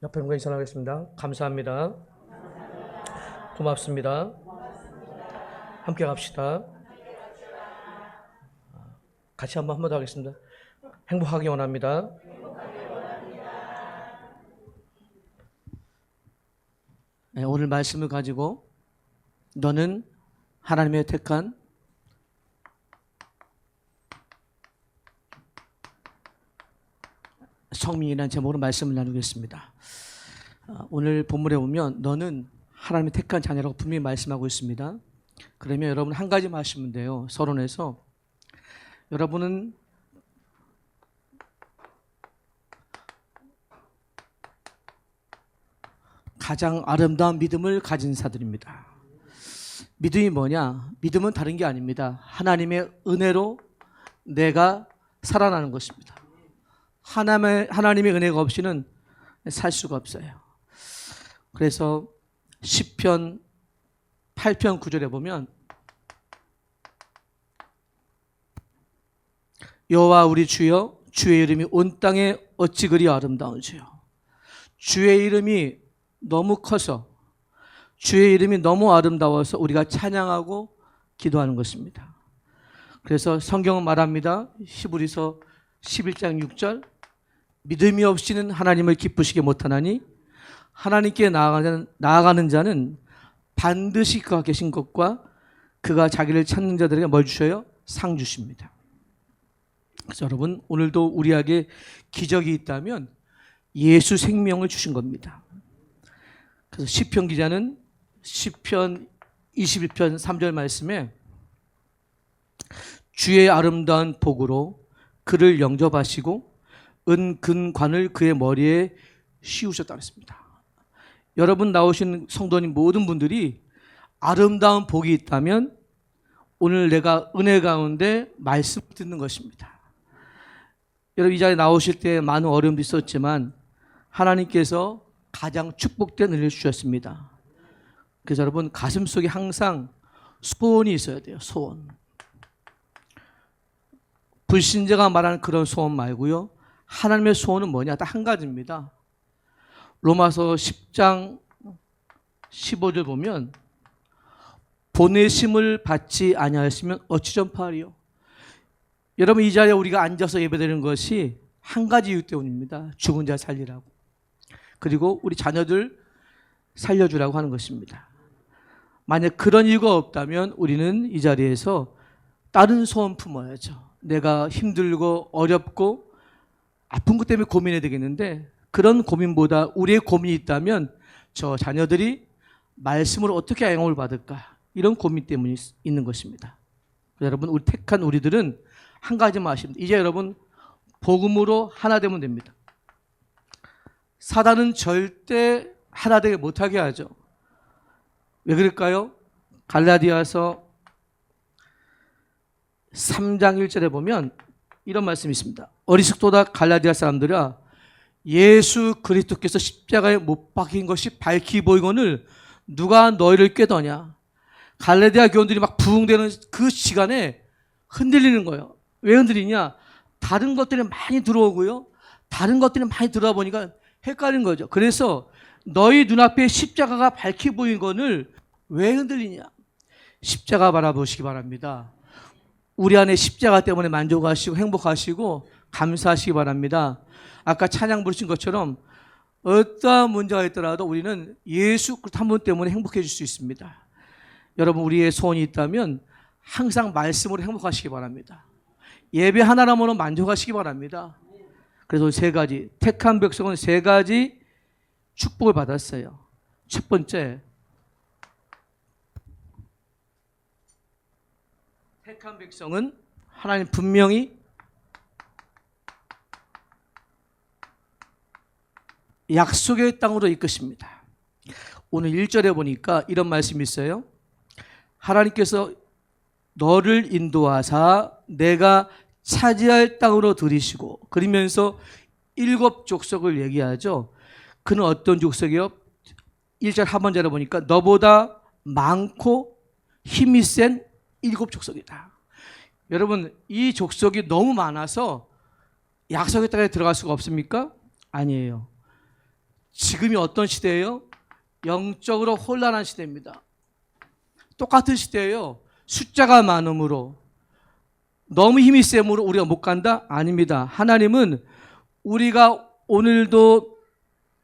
옆에 분과 인사하겠습니다. 감사합니다. 고맙습니다. 함께 갑시다. 같이 한 번 더 하겠습니다. 행복하기 원합니다. 네, 오늘 말씀을 가지고 너는 하나님의 택한 성민이라는 제목으로 말씀을 나누겠습니다. 오늘 본문에 보면 너는 하나님의 택한 자녀라고 분명히 말씀하고 있습니다. 그러면 여러분 한 가지만 하시면 돼요. 서론에서 여러분은 가장 아름다운 믿음을 가진 자들입니다. 믿음이 뭐냐? 믿음은 다른 게 아닙니다. 하나님의 은혜로 내가 살아나는 것입니다. 하나님의 은혜가 없이는 살 수가 없어요. 그래서 시편 8편 9절에 보면 여호와 우리 주여 주의 이름이 온 땅에 어찌 그리 아름다운지요. 주의 이름이 너무 커서 주의 이름이 너무 아름다워서 우리가 찬양하고 기도하는 것입니다. 그래서 성경은 말합니다. 히브리서 11장 6절 믿음이 없이는 하나님을 기쁘시게 못하나니 하나님께 나아가는 자는 반드시 그가 계신 것과 그가 자기를 찾는 자들에게 뭘 주셔요? 상 주십니다. 그래서 여러분 오늘도 우리에게 기적이 있다면 예수 생명을 주신 겁니다. 그래서 시편 기자는 시편 21편 3절 말씀에 주의 아름다운 복으로 그를 영접하시고 은근관을 그의 머리에 씌우셨다고 했습니다. 여러분 나오신 성도님 모든 분들이 아름다운 복이 있다면 오늘 내가 은혜 가운데 말씀 듣는 것입니다. 여러분 이 자리에 나오실 때 많은 어려움도 있었지만 하나님께서 가장 축복된 은혜를 주셨습니다. 그래서 여러분 가슴속에 항상 소원이 있어야 돼요. 소원. 불신자가 말하는 그런 소원 말고요. 하나님의 소원은 뭐냐? 딱 한 가지입니다. 로마서 10장 15절 보면 보내심을 받지 아니하였으면 어찌 전파하리요. 여러분 이 자리에 우리가 앉아서 예배드리는 것이 한 가지 이유 때문입니다. 죽은 자 살리라고. 그리고 우리 자녀들 살려주라고 하는 것입니다. 만약 그런 이유가 없다면 우리는 이 자리에서 다른 소원 품어야죠. 내가 힘들고 어렵고 아픈 것 때문에 고민해야 되겠는데 그런 고민보다 우리의 고민이 있다면 저 자녀들이 말씀으로 어떻게 영향을 받을까 이런 고민 때문에 있는 것입니다. 여러분 우리 택한 우리들은 한 가지만 아시면 이제 여러분 복음으로 하나 되면 됩니다. 사단은 절대 하나 되게 못하게 하죠. 왜 그럴까요? 갈라디아서 3장 1절에 보면 이런 말씀이 있습니다. 어리석도다 갈라디아 사람들아 예수 그리스도께서 십자가에 못 박힌 것이 밝히 보이거늘 누가 너희를 꾀더냐. 갈라디아 교원들이 막 부흥되는 그 시간에 흔들리는 거예요. 왜 흔들리냐? 다른 것들이 많이 들어오고요. 다른 것들이 많이 들어와 보니까 헷갈리는 거죠. 그래서 너희 눈앞에 십자가가 밝히 보이거늘 왜 흔들리냐? 십자가 바라보시기 바랍니다. 우리 안에 십자가 때문에 만족하시고 행복하시고 감사하시기 바랍니다. 아까 찬양 부르신 것처럼 어떠한 문제가 있더라도 우리는 예수 한 분 때문에 행복해질 수 있습니다. 여러분 우리의 소원이 있다면 항상 말씀으로 행복하시기 바랍니다. 예배 하나라면 만족하시기 바랍니다. 그래서 세 가지 택한 백성은 세 가지 축복을 받았어요. 첫 번째 택한 백성은 하나님 분명히 약속의 땅으로 이끄십니다. 오늘 1절에 보니까 이런 말씀이 있어요. 하나님께서 너를 인도하사 내가 차지할 땅으로 들이시고 그러면서 7 족속을 얘기하죠. 그는 어떤 족속이요? 1절 하반절에 보니까 너보다 많고 힘이 센 7 족속이다. 여러분 이 족속이 너무 많아서 약속의 땅에 들어갈 수가 없습니까? 아니에요. 지금이 어떤 시대예요? 영적으로 혼란한 시대입니다. 똑같은 시대예요. 숫자가 많음으로, 너무 힘이 세므로 우리가 못 간다? 아닙니다. 하나님은 우리가 오늘도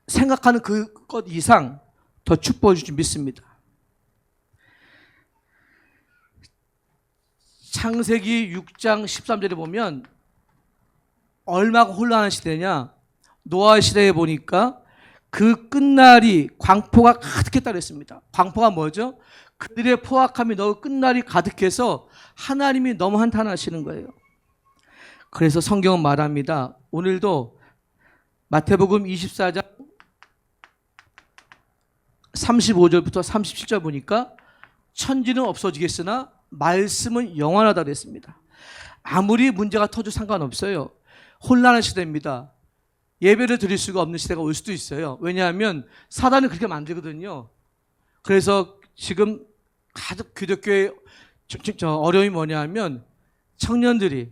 생각하는 그것 이상 더 축복해 주실 줄 믿습니다. 창세기 6장 13절에 보면 얼마나 혼란한 시대냐, 노아 시대에 보니까 그 끝날이 광포가 가득했다고 했습니다. 광포가 뭐죠? 그들의 포악함이 너무 끝날이 가득해서 하나님이 너무 한탄하시는 거예요. 그래서 성경은 말합니다. 오늘도 마태복음 24장 35절부터 37절 보니까 천지는 없어지겠으나 말씀은 영원하다 그랬습니다. 아무리 문제가 터져도 상관없어요. 혼란한 시대입니다. 예배를 드릴 수가 없는 시대가 올 수도 있어요. 왜냐하면 사단이 그렇게 만들거든요. 그래서 지금 가득 기독교의 어려움이 뭐냐면 청년들이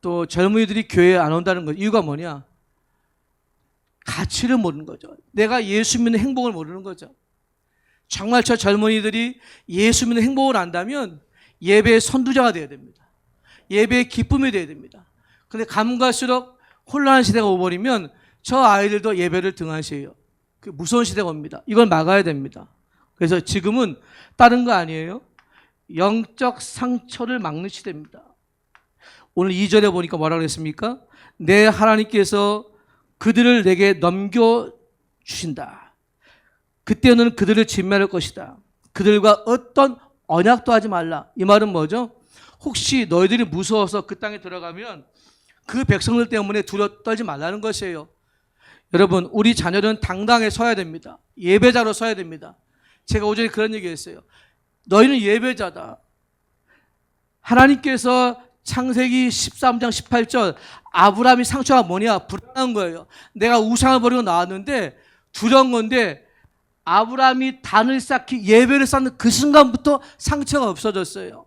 또 젊은이들이 교회에 안 온다는 거. 이유가 뭐냐? 가치를 모르는 거죠. 내가 예수 믿는 행복을 모르는 거죠. 정말 저 젊은이들이 예수 믿는 행복을 안다면 예배의 선두자가 되어야 됩니다. 예배의 기쁨이 되어야 됩니다. 그런데 가면 갈수록 혼란한 시대가 오버리면 저 아이들도 예배를 등한시해요. 그 무서운 시대가 옵니다. 이걸 막아야 됩니다. 그래서 지금은 다른 거 아니에요. 영적 상처를 막는 시대입니다. 오늘 2절에 보니까 뭐라고 했습니까? 내 하나님께서 그들을 내게 넘겨주신다. 그때는 그들을 진멸할 것이다. 그들과 어떤 언약도 하지 말라. 이 말은 뭐죠? 혹시 너희들이 무서워서 그 땅에 들어가면 그 백성들 때문에 두려워 떨지 말라는 것이에요. 여러분, 우리 자녀는 당당하게 서야 됩니다. 예배자로 서야 됩니다. 제가 오전에 그런 얘기했어요. 너희는 예배자다. 하나님께서 창세기 13장 18절 아브라함이 상처가 뭐냐? 불안한 거예요. 내가 우상을 버리고 나왔는데 두려운 건데 아브라함이 단을 쌓기 예배를 쌓는 그 순간부터 상처가 없어졌어요.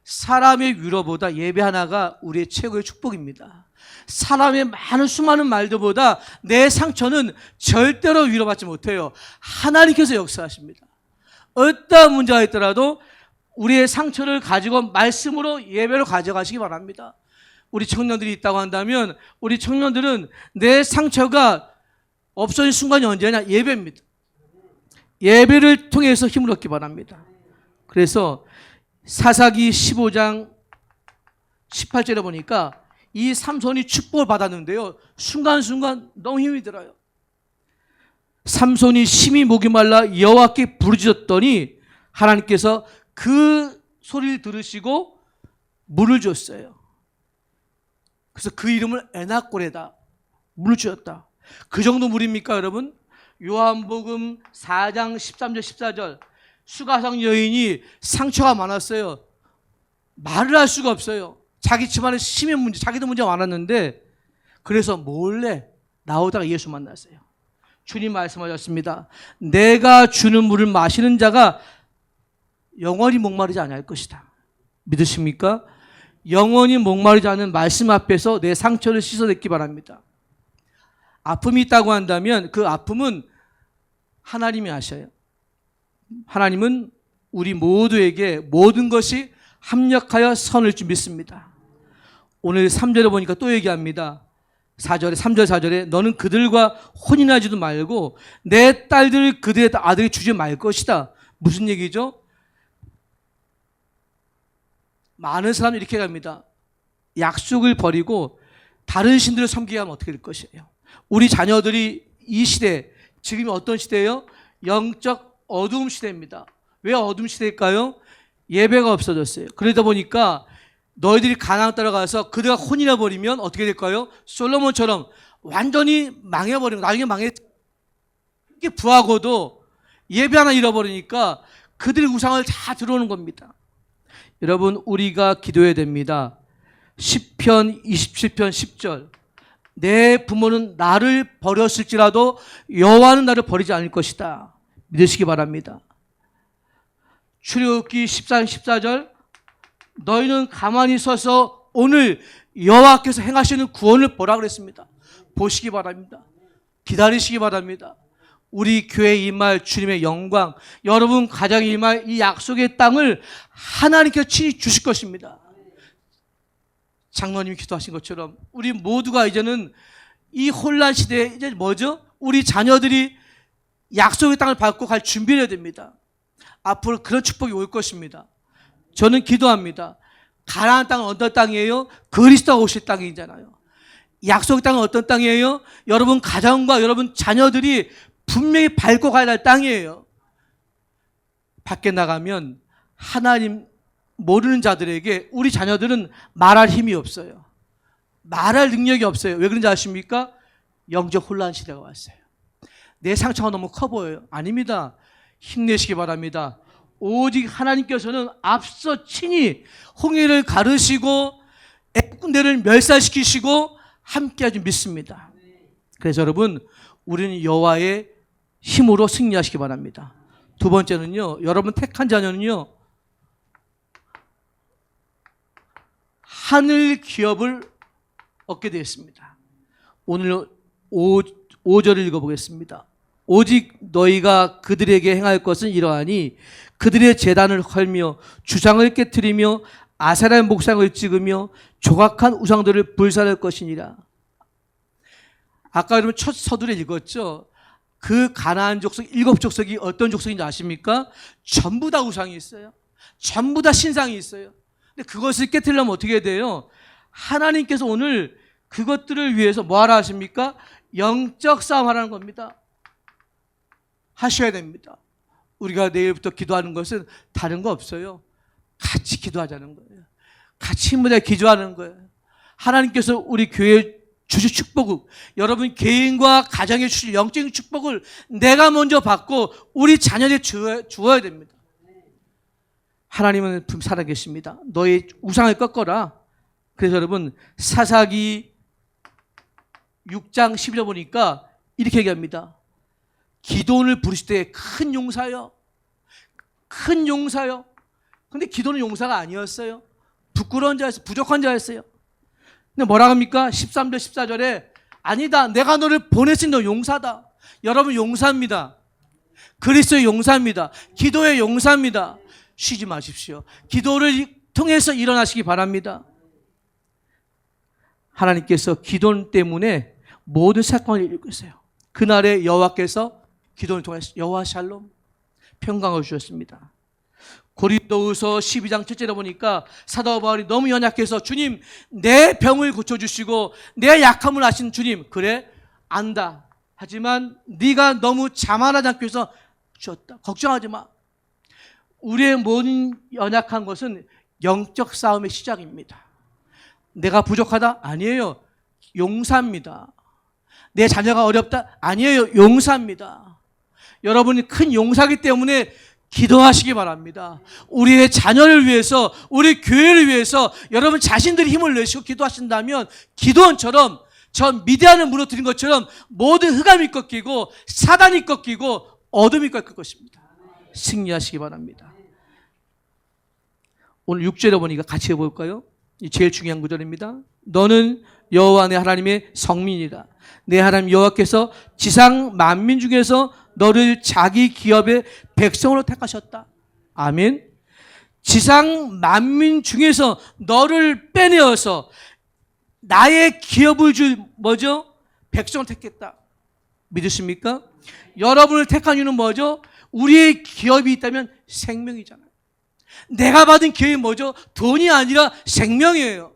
사람의 위로보다 예배 하나가 우리의 최고의 축복입니다. 사람의 많은 수많은 말들보다 내 상처는 절대로 위로받지 못해요. 하나님께서 역사하십니다. 어떠한 문제가 있더라도 우리의 상처를 가지고 말씀으로 예배로 가져가시기 바랍니다. 우리 청년들이 있다고 한다면 우리 청년들은 내 상처가 없어진 순간이 언제냐? 예배입니다. 예배를 통해서 힘을 얻기 바랍니다. 그래서 사사기 15장 18절에 보니까 이 삼손이 축복을 받았는데요. 순간순간 너무 힘이 들어요. 삼손이 심히 목이 말라 여호와께 부르짖었더니 하나님께서 그 소리를 들으시고 물을 줬어요. 그래서 그 이름을 에나꼬레다. 물을 주었다. 그 정도 물입니까, 여러분? 요한복음 4장 13절 14절 수가성 여인이 상처가 많았어요. 말을 할 수가 없어요. 자기 집안에 심의 문제, 자기도 문제가 많았는데 그래서 몰래 나오다가 예수 만났어요. 주님 말씀하셨습니다. 내가 주는 물을 마시는 자가 영원히 목마르지 않을 것이다. 믿으십니까? 영원히 목마르지 않은 말씀 앞에서 내 상처를 씻어냈기 바랍니다. 아픔이 있다고 한다면 그 아픔은 하나님이 아셔요. 하나님은 우리 모두에게 모든 것이 합력하여 선을 줄 믿습니다. 오늘 3절에 보니까 또 얘기합니다. 3절 4절에 너는 그들과 혼인하지도 말고 내 딸들을 그들의 아들이 주지 말 것이다. 무슨 얘기죠? 많은 사람이 이렇게 갑니다. 약속을 버리고 다른 신들을 섬기게 하면 어떻게 될 것이에요? 우리 자녀들이 이 시대, 지금이 어떤 시대예요? 영적 어두움 시대입니다. 왜 어두움 시대일까요? 예배가 없어졌어요. 그러다 보니까 너희들이 가나안 따라가서 그들과 혼인해 버리면 어떻게 될까요? 솔로몬처럼 완전히 망해버리고 나중에 이렇게 부하고도 예배 하나 잃어버리니까 그들의 우상을 다 들어오는 겁니다. 여러분, 우리가 기도해야 됩니다. 시편 27편 10절 내 부모는 나를 버렸을지라도 여호와는 나를 버리지 않을 것이다. 믿으시기 바랍니다. 출애굽기 14장 14절 너희는 가만히 서서 오늘 여호와께서 행하시는 구원을 보라 그랬습니다. 보시기 바랍니다. 기다리시기 바랍니다. 우리 교회에 임할 주님의 영광, 여러분 가정에 임할 이 약속의 땅을 하나님께서 친히 주실 것입니다. 장로님이 기도하신 것처럼 우리 모두가 이제는 이 혼란 시대에 이제 뭐죠? 우리 자녀들이 약속의 땅을 밟고 갈 준비를 해야 됩니다. 앞으로 그런 축복이 올 것입니다. 저는 기도합니다. 가나안 땅은 어떤 땅이에요? 그리스도가 오실 땅이잖아요. 약속의 땅은 어떤 땅이에요? 여러분 가정과 여러분 자녀들이 분명히 밟고 가야 할 땅이에요. 밖에 나가면 하나님 모르는 자들에게 우리 자녀들은 말할 힘이 없어요. 말할 능력이 없어요. 왜 그런지 아십니까? 영적 혼란 시대가 왔어요. 내 상처가 너무 커 보여요. 아닙니다. 힘내시기 바랍니다. 오직 하나님께서는 앞서 친히 홍해를 가르시고 애군대를 멸살시키시고 함께하지 믿습니다. 그래서 여러분 우리는 여호와의 힘으로 승리하시기 바랍니다. 두 번째는요, 여러분 택한 자녀는요, 하늘 기업을 얻게 되었습니다. 오늘 5절을 읽어보겠습니다. 오직 너희가 그들에게 행할 것은 이러하니 그들의 제단을 헐며 주상을 깨뜨리며 아세라의 목상을 찍으며 조각한 우상들을 불살할 것이니라. 아까 여러분 첫 서두에 읽었죠. 그 가나안 족속 7족속이 어떤 족속인지 아십니까? 전부 다 우상이 있어요. 전부 다 신상이 있어요. 근데 그것을 깨뜨리려면 어떻게 돼요? 하나님께서 오늘 그것들을 위해서 뭐 하라 하십니까? 영적 싸움 하라는 겁니다. 하셔야 됩니다. 우리가 내일부터 기도하는 것은 다른 거 없어요. 같이 기도하자는 거예요. 같이 힘을 기도하는 거예요. 하나님께서 우리 교회에 주실 축복을, 여러분 개인과 가정에 주실 영적인 축복을 내가 먼저 받고 우리 자녀에게 주어야 됩니다. 하나님은 살아계십니다. 너의 우상을 꺾어라. 그래서 여러분 사사기 6장 11절 보니까 이렇게 얘기합니다. 기도원을 부르실 때 큰 용사요. 큰 용사요. 근데 기도는 용사가 아니었어요. 부끄러운 자였어요. 부족한 자였어요. 근데 뭐라 합니까? 13절 14절에 아니다. 내가 너를 보냈으니 너 용사다. 여러분 용사입니다. 그리스도의 용사입니다. 기도의 용사입니다. 쉬지 마십시오. 기도를 통해서 일어나시기 바랍니다. 하나님께서 기도 때문에 모든 사건을 이루고 있어요. 그날에 여호와께서 기도를 통해서 여호와 샬롬 평강을 주셨습니다. 고린도후서 12장 7절에 보니까 사도 바울이 너무 연약해서 주님 내 병을 고쳐주시고 내 약함을 아시는 주님 그래 안다. 하지만 네가 너무 자만하지 않기 위해서 주었다. 걱정하지 마. 우리의 모든 연약한 것은 영적 싸움의 시작입니다. 내가 부족하다? 아니에요. 용사입니다. 내 자녀가 어렵다? 아니에요. 용사입니다. 여러분이 큰 용사이기 때문에 기도하시기 바랍니다. 우리의 자녀를 위해서, 우리 교회를 위해서 여러분 자신들이 힘을 내시고 기도하신다면 기도원처럼 저 미디안을 무너뜨린 것처럼 모든 흑암이 꺾이고 사단이 꺾이고 어둠이 꺾일 것입니다. 승리하시기 바랍니다. 오늘 6절에 보니까 같이 해볼까요? 이 제일 중요한 구절입니다. 너는 여호와 내 하나님의 성민이다. 내 하나님 여호와께서 지상 만민 중에서 너를 자기 기업의 백성으로 택하셨다. 아멘. 지상 만민 중에서 너를 빼내어서 나의 기업을 줄 뭐죠? 백성을 택했다. 믿으십니까? 여러분을 택한 이유는 뭐죠? 우리의 기업이 있다면 생명이잖아요. 내가 받은 기업이 뭐죠? 돈이 아니라 생명이에요.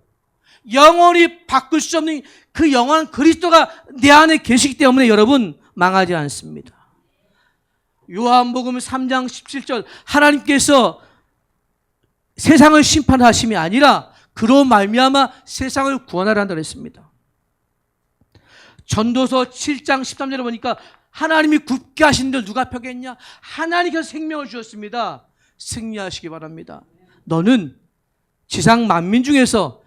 영원히 바꿀 수 없는 그 영원한 그리스도가 내 안에 계시기 때문에 여러분 망하지 않습니다. 요한복음 3장 17절 하나님께서 세상을 심판하심이 아니라 그로 말미암아 세상을 구원하라 한다고 했습니다. 전도서 7장 13절에 보니까 하나님이 굳게 하신 들 누가 펴겠냐? 하나님께서 생명을 주셨습니다. 승리하시기 바랍니다. 너는 지상 만민 중에서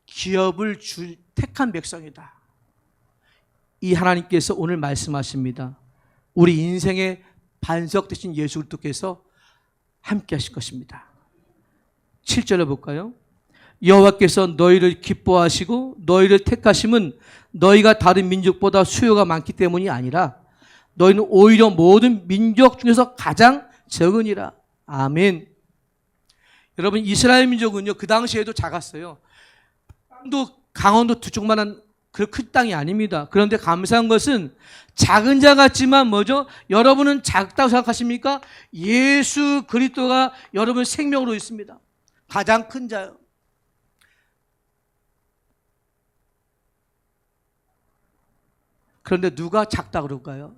기업을 택한 백성이다. 이 하나님께서 오늘 말씀하십니다. 우리 인생의 반석 되신 예수 그리스도께서 함께 하실 것입니다. 7절을 볼까요? 여호와께서 너희를 기뻐하시고 너희를 택하심은 너희가 다른 민족보다 수요가 많기 때문이 아니라 너희는 오히려 모든 민족 중에서 가장 적으니라. 아멘. 여러분, 이스라엘 민족은요, 그 당시에도 작았어요. 땅도 강원도 두 쪽만한 그 큰 땅이 아닙니다. 그런데 감사한 것은 작은 자 같지만 뭐죠? 여러분은 작다고 생각하십니까? 예수 그리스도가 여러분 생명으로 있습니다. 가장 큰 자요. 그런데 누가 작다 그럴까요?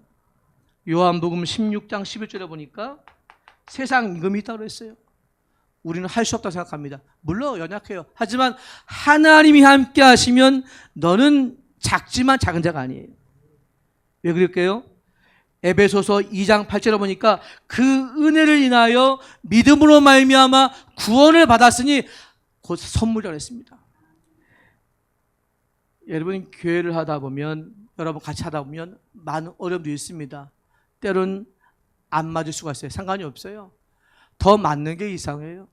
요한복음 16장 11절에 보니까 세상 임금이 있다고 그랬어요. 우리는 할 수 없다고 생각합니다. 물론 연약해요. 하지만 하나님이 함께 하시면 너는 작지만 작은 자가 아니에요. 왜 그럴까요? 에베소서 2장 8절에 보니까 그 은혜를 인하여 믿음으로 말미암아 구원을 받았으니 곧 선물이라고 했습니다. 여러분, 교회를 하다 보면, 여러분 같이 하다 보면 많은 어려움도 있습니다. 때로는 안 맞을 수가 있어요. 상관이 없어요. 더 맞는 게 이상해요.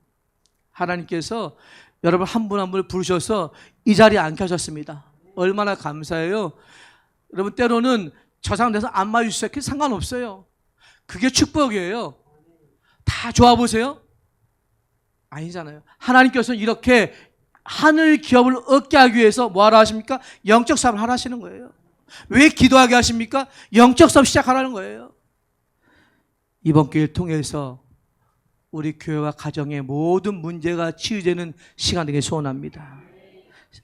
하나님께서 여러분 한 분 한 분을 부르셔서 이 자리에 앉게 하셨습니다. 얼마나 감사해요. 여러분, 때로는 저 사람 돼서 안 맞을 수 있어요. 상관없어요. 그게 축복이에요. 다 좋아 보세요? 아니잖아요. 하나님께서는 이렇게 하늘 기업을 얻게 하기 위해서 뭐하라 하십니까? 영적 싸움을 하라 하시는 거예요. 왜 기도하게 하십니까? 영적 싸움 시작하라는 거예요. 이번 기회를 통해서 우리 교회와 가정의 모든 문제가 치유되는 시간 되길 소원합니다.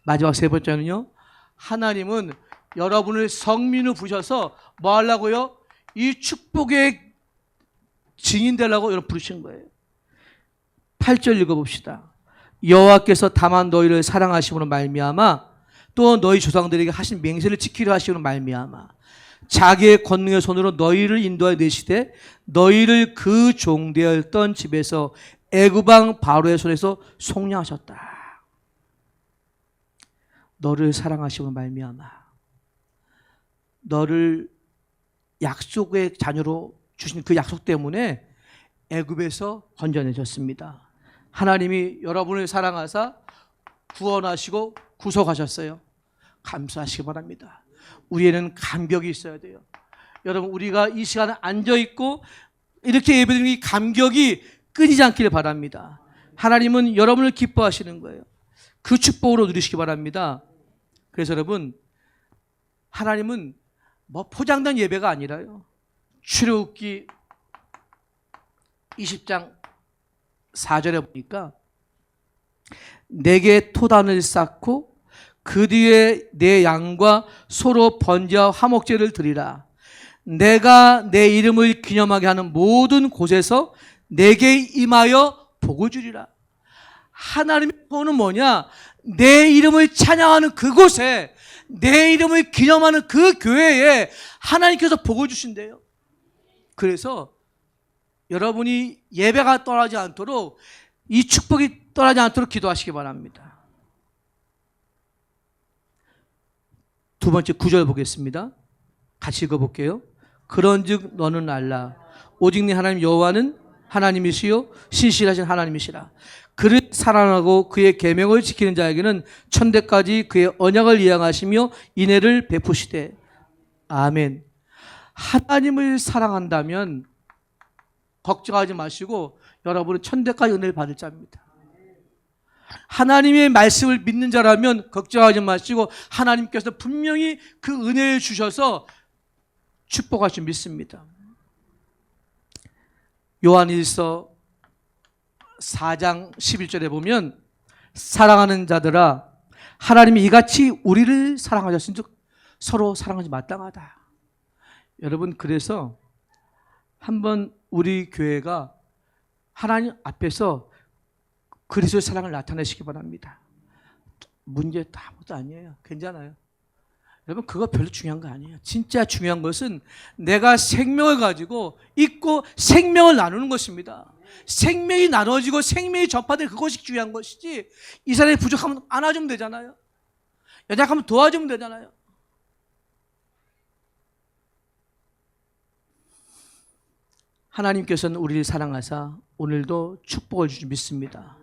마지막 세 번째는요, 하나님은 여러분을 성민으로 부르셔서 뭐 하려고요? 이 축복의 증인 되려고 여러분 부르신 거예요. 8절 읽어봅시다. 여호와께서 다만 너희를 사랑하심으로 말미암아 또 너희 조상들에게 하신 맹세를 지키려 하심으로 말미암아 자기의 권능의 손으로 너희를 인도하여 내시되 너희를 그 종되었던 집에서 애굽 왕 바로의 손에서 속량하셨다. 너를 사랑하심으로 말미암아 너를 약속의 자녀로 주신 그 약속 때문에 애굽에서 건져내셨습니다. 하나님이 여러분을 사랑하사 구원하시고 구속하셨어요. 감사하시기 바랍니다. 우리에는 감격이 있어야 돼요. 여러분, 우리가 이 시간에 앉아있고 이렇게 예배드리는 이 감격이 끊이지 않기를 바랍니다. 하나님은 여러분을 기뻐하시는 거예요. 그 축복으로 누리시기 바랍니다. 그래서 여러분, 하나님은 뭐 포장된 예배가 아니라요. 출애굽기 20장 4절에 보니까 내게 토단을 쌓고 그 뒤에 내 양과 소로 번제와 화목제를 드리라. 내가 내 이름을 기념하게 하는 모든 곳에서 내게 임하여 복을 주리라. 하나님의 복은 뭐냐? 내 이름을 찬양하는 그곳에, 내 이름을 기념하는 그 교회에 하나님께서 복을 주신대요. 그래서 여러분이 예배가 떠나지 않도록, 이 축복이 떠나지 않도록 기도하시기 바랍니다. 두 번째 9절 보겠습니다. 같이 읽어볼게요. 그런즉 너는 알라. 오직 네 하나님 여호와는 하나님이시요 신실하신 하나님이시라. 그를 사랑하고 그의 계명을 지키는 자에게는 천대까지 그의 언약을 이행하시며 인애를 베푸시되. 아멘. 하나님을 사랑한다면 걱정하지 마시고 여러분은 천대까지 은혜를 받을 자입니다. 하나님의 말씀을 믿는 자라면 걱정하지 마시고 하나님께서 분명히 그 은혜를 주셔서 축복하실 줄 믿습니다. 요한일서 4장 11절에 보면 사랑하는 자들아 하나님이 이같이 우리를 사랑하셨은즉 서로 사랑하지 마땅하다. 여러분, 그래서 한번 우리 교회가 하나님 앞에서 그리스도의 사랑을 나타내시기 바랍니다. 문제 아무것도 아니에요. 괜찮아요. 여러분, 그거 별로 중요한 거 아니에요. 진짜 중요한 것은 내가 생명을 가지고 있고 생명을 나누는 것입니다. 생명이 나눠지고 생명이 전파되는 그것이 중요한 것이지, 이 사람이 부족하면 안아주면 되잖아요. 연약하면 도와주면 되잖아요. 하나님께서는 우리를 사랑하사 오늘도 축복을 주시 믿습니다.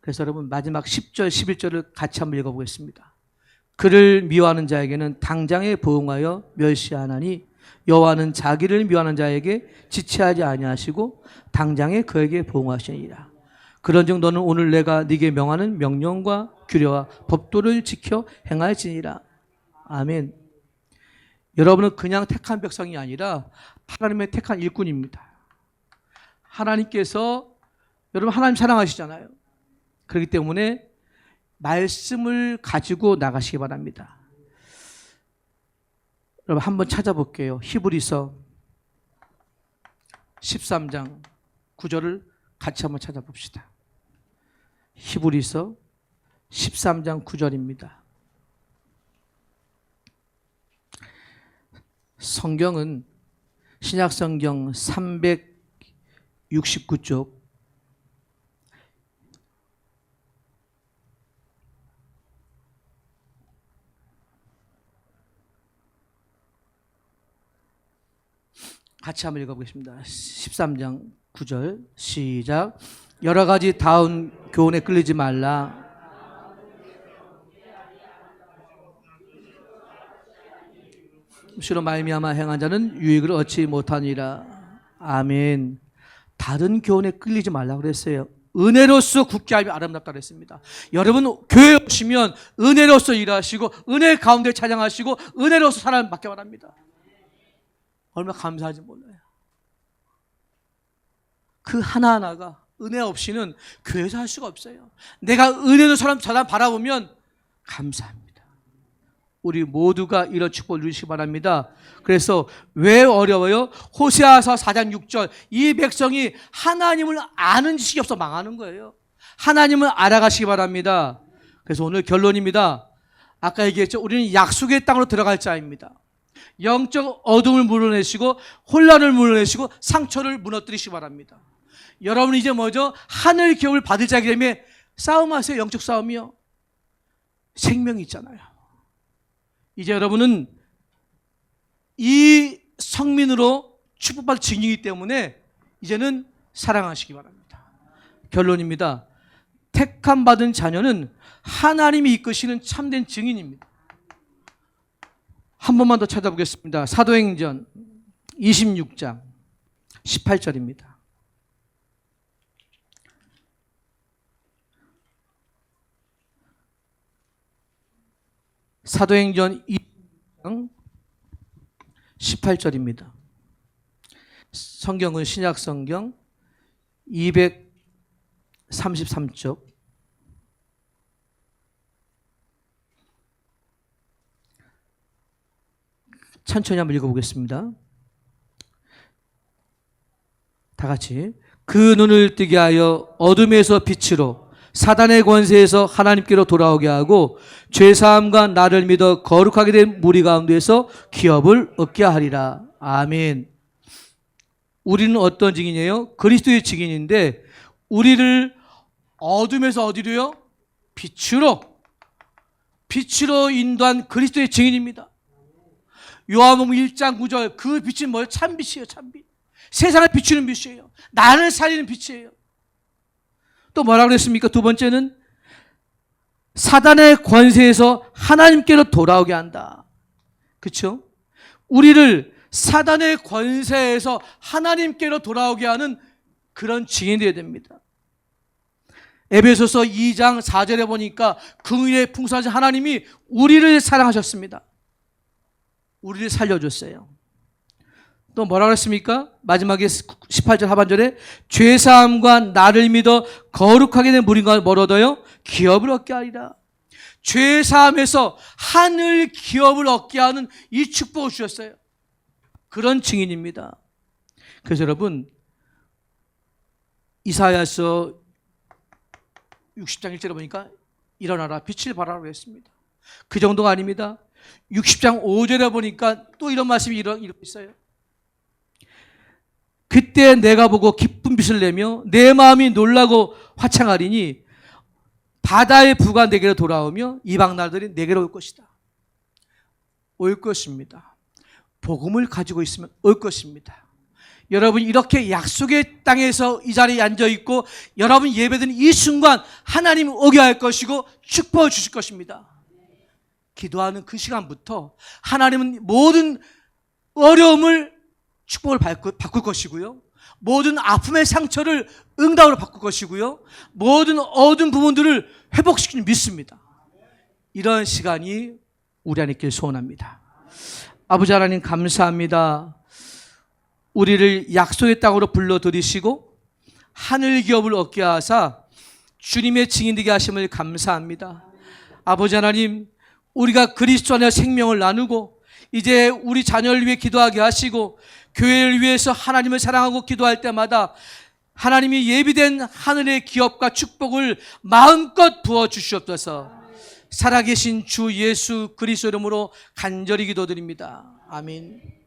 그래서 여러분, 마지막 10절 11절을 같이 한번 읽어보겠습니다. 그를 미워하는 자에게는 당장에 보응하여 멸시하나니 여호와는 자기를 미워하는 자에게 지체하지 아니하시고 당장에 그에게 보응하시니라. 그런즉 너는 오늘 내가 네게 명하는 명령과 규례와 법도를 지켜 행할지니라. 아멘. 여러분은 그냥 택한 백성이 아니라 하나님의 택한 일꾼입니다. 하나님께서, 여러분 하나님 사랑하시잖아요. 그렇기 때문에 말씀을 가지고 나가시기 바랍니다. 여러분 한번 찾아볼게요. 히브리서 13장 9절을 같이 한번 찾아봅시다. 히브리서 13장 9절입니다. 성경은 신약성경 369쪽 같이 한번 읽어보겠습니다. 13장 9절 시작. 여러 가지 다운 교훈에 끌리지 말라. 시로 말미암아 행한 자는 유익을 얻지 못하니라. 아멘. 다른 교훈에 끌리지 말라고 그랬어요. 은혜로서 굳게 하며 아름답다 그랬습니다. 여러분 교회에 오시면 은혜로서 일하시고 은혜 가운데 찬양하시고 은혜로서 사랑받기 바랍니다. 얼마나 감사한지 몰라요. 그 하나하나가 은혜 없이는 교회에서 할 수가 없어요. 내가 은혜로 사람 바라보면 감사합니다. 우리 모두가 이런 축복을 누리시기 바랍니다. 그래서 왜 어려워요? 호세아서 4장 6절 이 백성이 하나님을 아는 지식이 없어 망하는 거예요. 하나님을 알아가시기 바랍니다. 그래서 오늘 결론입니다. 아까 얘기했죠. 우리는 약속의 땅으로 들어갈 자입니다. 영적 어둠을 물어내시고 혼란을 물어내시고 상처를 무너뜨리시기 바랍니다. 여러분 이제 뭐죠? 하늘 기업을 받을 자이기 때문에 싸움하세요. 영적 싸움이요. 생명이 있잖아요. 이제 여러분은 이 성민으로 축복받을 증인이기 때문에 이제는 사랑하시기 바랍니다. 결론입니다. 택함 받은 자녀는 하나님이 이끄시는 참된 증인입니다. 한 번만 더 찾아보겠습니다. 사도행전 26장 18절입니다. 사도행전 2장 18절입니다. 성경은 신약성경 233쪽 천천히 한번 읽어보겠습니다. 다 같이. 그 눈을 뜨게 하여 어둠에서 빛으로 사단의 권세에서 하나님께로 돌아오게 하고 죄사함과 나를 믿어 거룩하게 된 무리 가운데서 기업을 얻게 하리라. 아멘. 우리는 어떤 증인이에요? 그리스도의 증인인데 우리를 어둠에서 어디로요? 빛으로 인도한 그리스도의 증인입니다. 요한복음 1장 9절 그 빛은 뭐예요? 참빛이에요. 참빛. 세상을 비추는 빛이에요. 나를 살리는 빛이에요. 또 뭐라고 그랬습니까? 두 번째는 사단의 권세에서 하나님께로 돌아오게 한다. 그렇죠? 우리를 사단의 권세에서 하나님께로 돌아오게 하는 그런 증인이 되어야 됩니다. 에베소서 2장 4절에 보니까 긍휼의 풍성하신 하나님이 우리를 사랑하셨습니다. 우리를 살려줬어요. 또 뭐라고 했습니까? 마지막에 18절 하반절에 죄사함과 나를 믿어 거룩하게 된 무리가 멀어도요 기업을 얻게 하리라. 죄사함에서 하늘 기업을 얻게 하는 이 축복을 주셨어요. 그런 증인입니다. 그래서 여러분 이사야서 60장 1절에 보니까 일어나라 빛을 발하라고 했습니다. 그 정도가 아닙니다. 60장 5절에 보니까 또 이런 말씀이 이러고 있어요. 그때 내가 보고 기쁜 빛을 내며 내 마음이 놀라고 화창하리니 바다의 부가 내게로 돌아오며 이방 나라들이 내게로 올 것이다. 올 것입니다. 복음을 가지고 있으면 올 것입니다. 여러분 이렇게 약속의 땅에서 이 자리에 앉아있고 여러분 예배드리는 이 순간 하나님 오게 할 것이고 축복을 주실 것입니다. 기도하는 그 시간부터 하나님은 모든 어려움을 축복을 바꿀 것이고요. 모든 아픔의 상처를 응답으로 바꿀 것이고요. 모든 어두운 부분들을 회복시키는 믿습니다. 이런 시간이 우리 안에 있길 소원합니다. 아버지 하나님 감사합니다. 우리를 약속의 땅으로 불러들이시고 하늘 기업을 얻게 하사 주님의 증인되게 하심을 감사합니다. 아버지 하나님, 우리가 그리스도 안에 생명을 나누고 이제 우리 자녀를 위해 기도하게 하시고 교회를 위해서 하나님을 사랑하고 기도할 때마다 하나님이 예비된 하늘의 기업과 축복을 마음껏 부어주시옵소서. 살아계신 주 예수 그리스도 이름으로 간절히 기도드립니다. 아멘.